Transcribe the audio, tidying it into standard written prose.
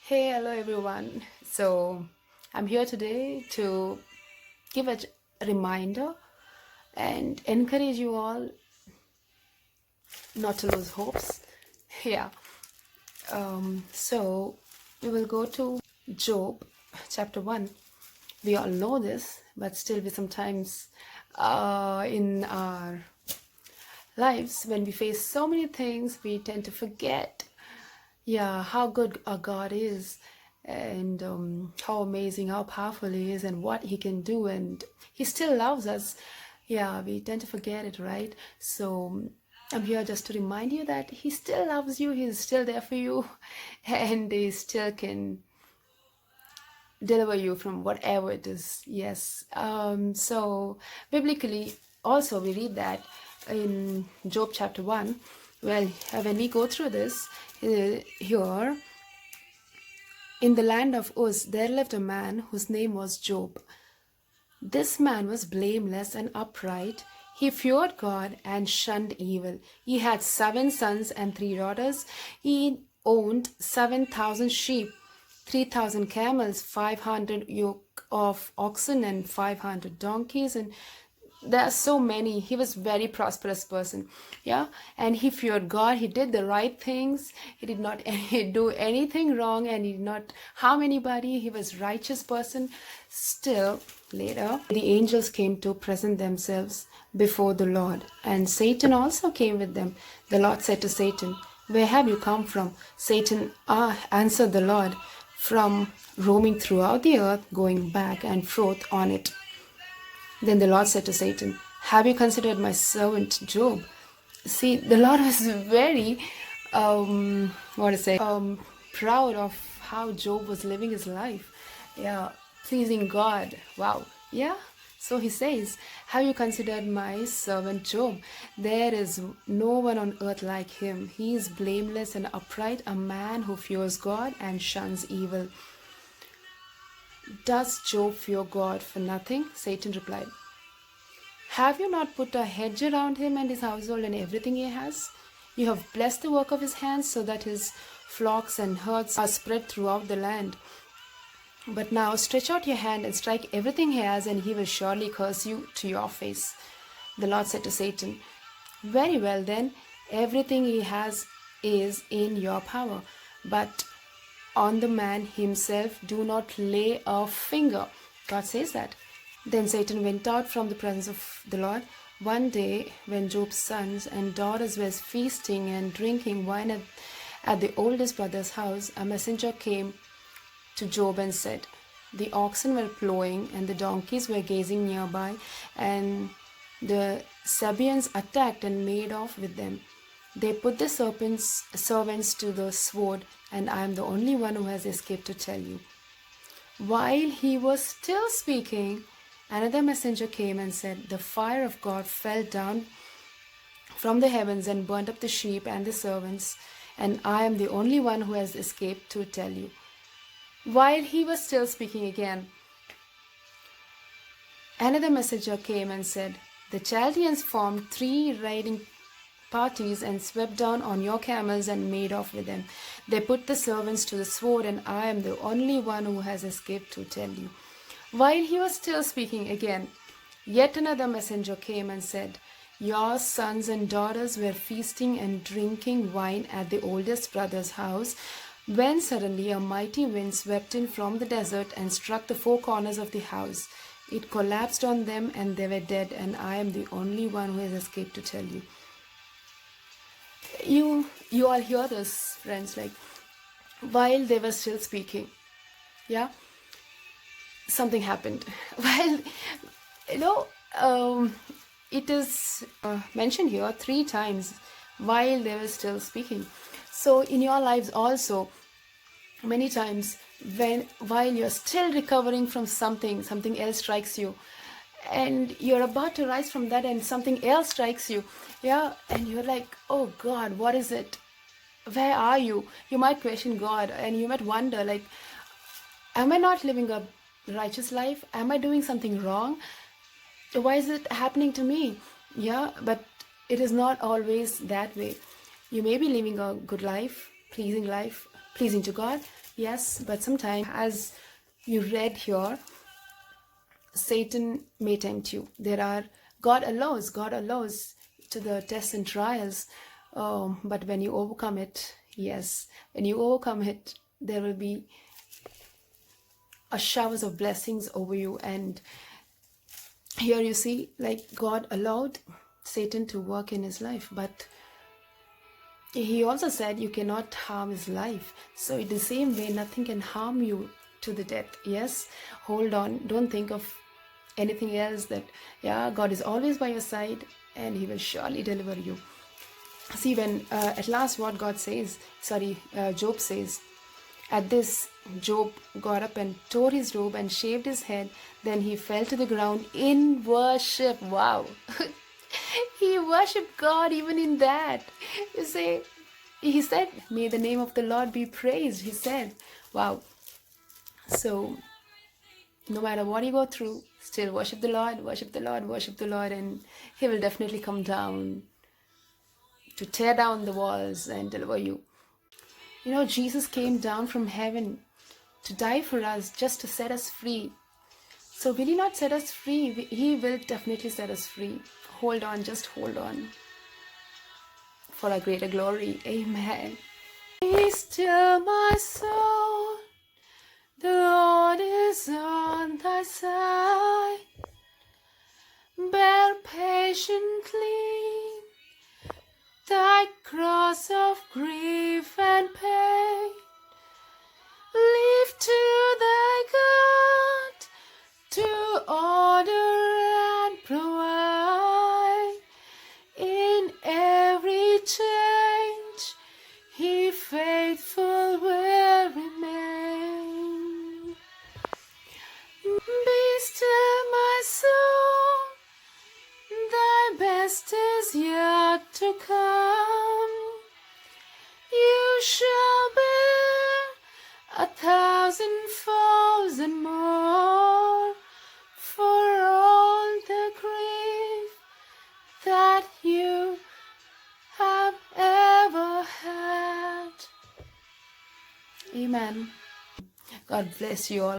Hey, hello everyone. So, I'm here today to give a reminder and encourage you all not to lose hopes. Yeah. So, we will go to Job chapter 1. We all know this, but still, we sometimes in our lives, when we face so many things, we tend to forget, yeah, how good our God is, and how amazing, how powerful He is, and what He can do, and He still loves us. Yeah, we tend to forget it, right? So I'm here just to remind you that He still loves you, He's still there for you, and He still can deliver you from whatever it is. Yes. So biblically, also we read that in Job chapter 1. Well, when we go through this, here in the land of Uz, there lived a man whose name was Job. This man was blameless and upright. He feared God and shunned evil. He had 7 sons and 3 daughters. He owned 7,000 sheep, 3,000 camels, 500 yoke of oxen, and 500 donkeys, and there are so many. He was very prosperous person. Yeah. And he feared God. He did the right things. He did not do anything wrong, and he did not harm anybody. He was righteous person. Still, later the angels came to present themselves before the Lord, and Satan also came with them. The Lord said to Satan, "Where have you come from?" Satan answered the Lord, "From roaming throughout the earth, going back and forth on it." Then the Lord said to Satan, "Have you considered my servant Job?" See, the Lord was very, what to say, proud of how Job was living his life. Yeah, pleasing God. Wow. Yeah. So he says, "Have you considered my servant Job? There is no one on earth like him. He is blameless and upright, a man who fears God and shuns evil." "Does Job fear God for nothing?" Satan replied. "Have you not put a hedge around him and his household and everything he has? You have blessed the work of his hands so that his flocks and herds are spread throughout the land. But now stretch out your hand and strike everything he has, and he will surely curse you to your face." The Lord said to Satan, "Very well then, everything he has is in your power, but on the man himself do not lay a finger." God says that. Then Satan went out from the presence of the Lord. One day, when Job's sons and daughters were feasting and drinking wine at the oldest brother's house, a messenger came to Job and said, "The oxen were plowing and the donkeys were grazing nearby, and the Sabaeans attacked and made off with them. They put the servants to the sword, and I am the only one who has escaped to tell you." While he was still speaking, another messenger came and said, "The fire of God fell down from the heavens and burnt up the sheep and the servants, and I am the only one who has escaped to tell you." While he was still speaking again, another messenger came and said, "The Chaldeans formed 3 raiding parties and swept down on your camels and made off with them. They put the servants to the sword, and I am the only one who has escaped to tell you." While he was still speaking again, yet another messenger came and said, "Your sons and daughters were feasting and drinking wine at the oldest brother's house, when suddenly a mighty wind swept in from the desert and struck the 4 corners of the house. It collapsed on them, and they were dead, and I am the only one who has escaped to tell you." You all hear this, friends, like while they were still speaking, yeah, something happened. Well, you know, it is mentioned here 3 times while they were still speaking. So in your lives also, many times while you're still recovering from something else strikes you, and you're about to rise from that, and something else strikes you, yeah, and you're like, "Oh God, what is it? Where are you?" You might question God, and you might wonder, like, am I not living a righteous life? Am I doing something wrong? Why is it happening to me? Yeah, but it is not always that way. You may be living a good life, pleasing to God. Yes, but sometimes, as you read here, Satan may tempt you. God allows to the tests and trials, but when you overcome it, yes, when you overcome it, there will be a showers of blessings over you. And here you see, like, God allowed Satan to work in his life, but he also said you cannot harm his life. So in the same way, nothing can harm you to the death. Yes, hold on, don't think of anything else. That, yeah, God is always by your side and he will surely deliver you. See, when at last what Job says, at this, Job got up and tore his robe and shaved his head. Then he fell to the ground in worship. Wow. He worshipped God even in that. You say, he said, may the name of the Lord be praised. He said, wow. So no matter what you go through, still worship the Lord, worship the Lord, worship the Lord, and he will definitely come down to tear down the walls and deliver you. You know, Jesus came down from heaven to die for us, just to set us free. So will he not set us free? He will definitely set us free. Hold on, just hold on. For a greater glory. Amen. Be still, my soul. The Lord is on thy side. Bear patiently thy cross of grief and pain. Leave to thy God to order and provide. In every change, he faithful will remain. Be still, my soul, thy best is yet to come. You shall bear 1,000 foes and more, for all the grief that you have ever had. Amen. God bless you all.